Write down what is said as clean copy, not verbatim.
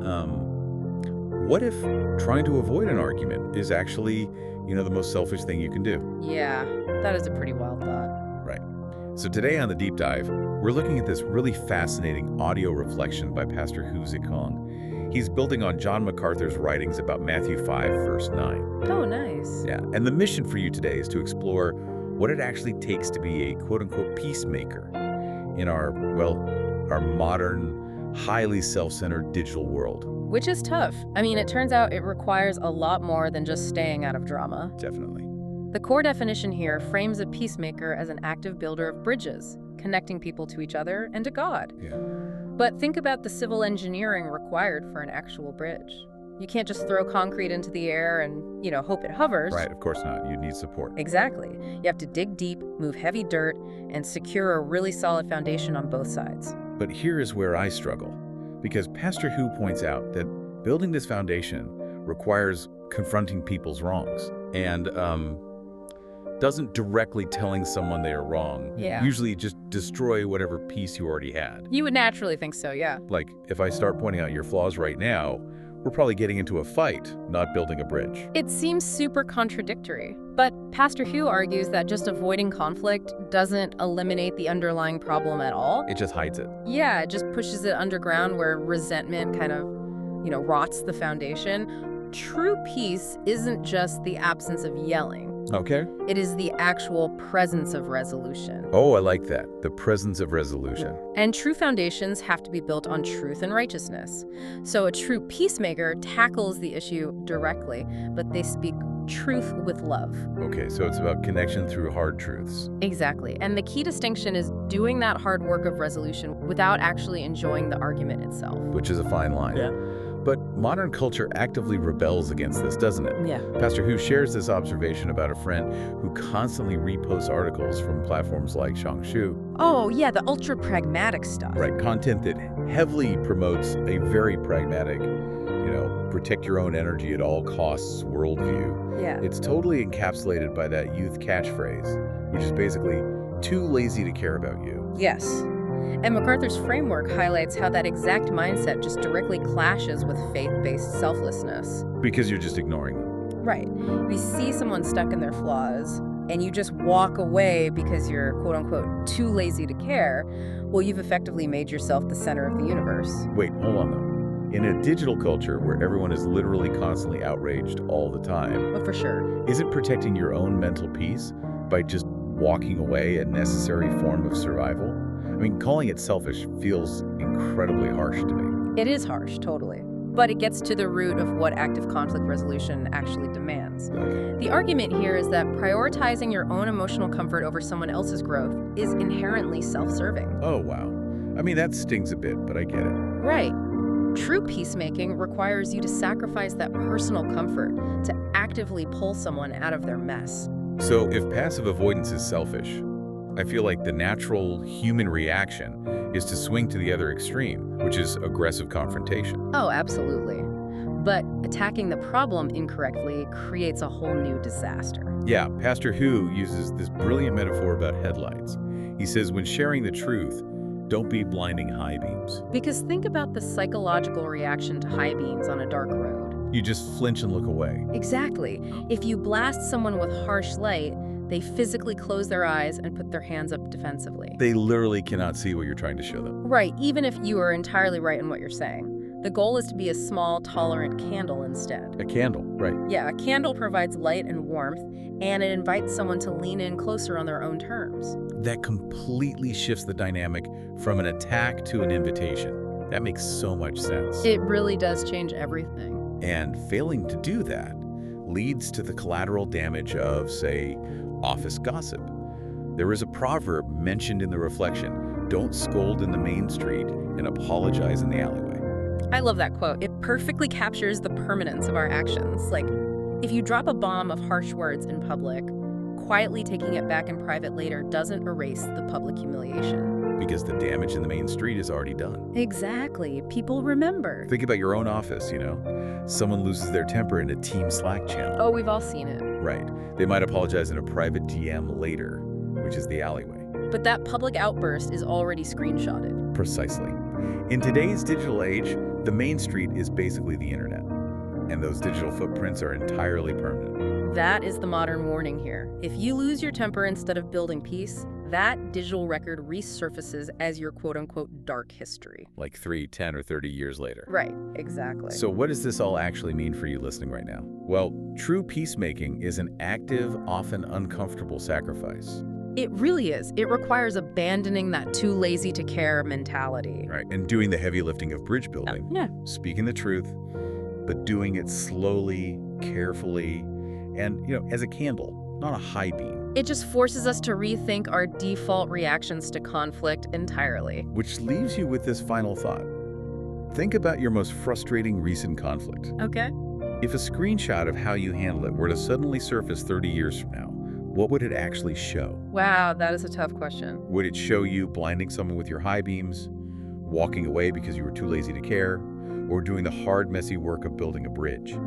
What if trying to avoid an argument is actually, the most selfish thing you can do? Yeah, that is a pretty wild thought. Right. So today on the Deep Dive, we're looking at this really fascinating audio reflection by Pastor Hu Zikong. He's building on John MacArthur's writings about Matthew 5, verse 9. Oh, nice. Yeah, and the mission for you today is to explore what it actually takes to be a quote-unquote peacemaker in our modern, highly self-centered digital world. Which is tough. I mean, it turns out it requires a lot more than just staying out of drama. Definitely. The core definition here frames a peacemaker as an active builder of bridges, connecting people to each other and to God. Yeah. But think about the civil engineering required for an actual bridge. You can't just throw concrete into the air and, hope it hovers. Right, of course not. You need support. Exactly. You have to dig deep, move heavy dirt, and secure a really solid foundation on both sides. But here is where I struggle, because Pastor Hu points out that building this foundation requires confronting people's wrongs and doesn't directly telling someone they are wrong. Yeah. Usually just destroy whatever peace you already had. You would naturally think so, yeah. Like, if I start pointing out your flaws right now, we're probably getting into a fight, not building a bridge. It seems super contradictory. But Pastor Hu argues that just avoiding conflict doesn't eliminate the underlying problem at all. It just hides it. Yeah, it just pushes it underground where resentment kind of, rots the foundation. True peace isn't just the absence of yelling. Okay. It is the actual presence of resolution. Oh, I like that. The presence of resolution. And true foundations have to be built on truth and righteousness. So a true peacemaker tackles the issue directly, but they speak truth with love. Okay, so it's about connection through hard truths. Exactly. And the key distinction is doing that hard work of resolution without actually enjoying the argument itself. Which is a fine line. Yeah. But modern culture actively rebels against this, doesn't it? Yeah. Pastor Hu shares this observation about a friend who constantly reposts articles from platforms like Xiangshu. Oh, yeah, the ultra-pragmatic stuff. Right, content that heavily promotes a very pragmatic, protect your own energy at all costs worldview. Yeah. It's totally encapsulated by that youth catchphrase, which is basically, too lazy to care about you. Yes. And MacArthur's framework highlights how that exact mindset just directly clashes with faith-based selflessness. Because you're just ignoring them. Right. If you see someone stuck in their flaws, and you just walk away because you're, quote-unquote, too lazy to care, well, you've effectively made yourself the center of the universe. Wait, hold on, though. In a digital culture where everyone is literally constantly outraged all the time, But for sure. isn't protecting your own mental peace by just walking away a necessary form of survival? I mean, calling it selfish feels incredibly harsh to me. It is harsh, totally. But it gets to the root of what active conflict resolution actually demands. Okay. The argument here is that prioritizing your own emotional comfort over someone else's growth is inherently self-serving. Oh, wow. I mean, that stings a bit, but I get it. Right. True peacemaking requires you to sacrifice that personal comfort to actively pull someone out of their mess. So if passive avoidance is selfish, I feel like the natural human reaction is to swing to the other extreme, which is aggressive confrontation. Oh, absolutely. But attacking the problem incorrectly creates a whole new disaster. Yeah, Pastor Hu uses this brilliant metaphor about headlights. He says when sharing the truth, don't be blinding high beams. Because think about the psychological reaction to high beams on a dark road. You just flinch and look away. Exactly. If you blast someone with harsh light, they physically close their eyes and put their hands up defensively. They literally cannot see what you're trying to show them. Right, even if you are entirely right in what you're saying. The goal is to be a small, tolerant candle instead. A candle, right. Yeah, a candle provides light and warmth, and it invites someone to lean in closer on their own terms. That completely shifts the dynamic from an attack to an invitation. That makes so much sense. It really does change everything. And failing to do that leads to the collateral damage of, say, office gossip. There is a proverb mentioned in the reflection, don't scold in the main street and apologize in the alleyway. I love that quote. It perfectly captures the permanence of our actions. Like, if you drop a bomb of harsh words in public, quietly taking it back in private later doesn't erase the public humiliation. Because the damage in the main street is already done. Exactly. People remember. Think about your own office, Someone loses their temper in a team Slack channel. Oh, we've all seen it. Right. They might apologize in a private DM later, which is the alleyway. But that public outburst is already screenshotted. Precisely. In today's digital age, The main street is basically the internet, and those digital footprints are entirely permanent. That is the modern warning here. If you lose your temper instead of building peace, that digital record resurfaces as your quote-unquote dark history. Like 3, 10, or 30 years later. Right, exactly. So what does this all actually mean for you listening right now? Well, true peacemaking is an active, often uncomfortable sacrifice. It really is. It requires abandoning that too lazy to care mentality. Right, and doing the heavy lifting of bridge building. Yeah. Speaking the truth, but doing it slowly, carefully, and, as a candle, not a high beam. It just forces us to rethink our default reactions to conflict entirely. Which leaves you with this final thought. Think about your most frustrating recent conflict. Okay. If a screenshot of how you handle it were to suddenly surface 30 years from now, what would it actually show? Wow, that is a tough question. Would it show you blinding someone with your high beams, walking away because you were too lazy to care, or doing the hard, messy work of building a bridge?